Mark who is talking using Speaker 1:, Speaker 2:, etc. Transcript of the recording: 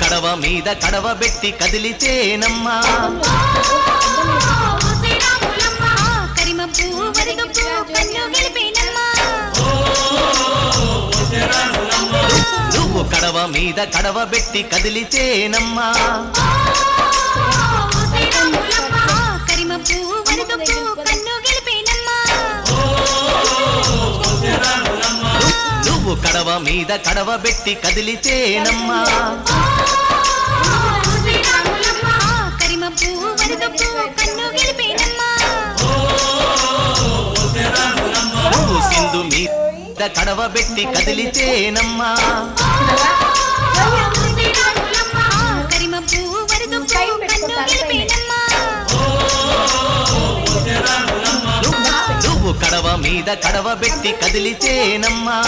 Speaker 1: కడవ మీద కడవ పెట్టి కదిలితేనమ్మా నువ్వు కడవ మీద కడవ పెట్టి కదిలితేనమ్మా నువ్వు కడవ మీద కడవ పెట్టి కదిలితేనమ్మా నువ్వు సింధు మీద కడవ పెట్టి కదిలితేనమ్మా నువ్వు కడవ మీద కడవ పెట్టి కదిలితేనమ్మా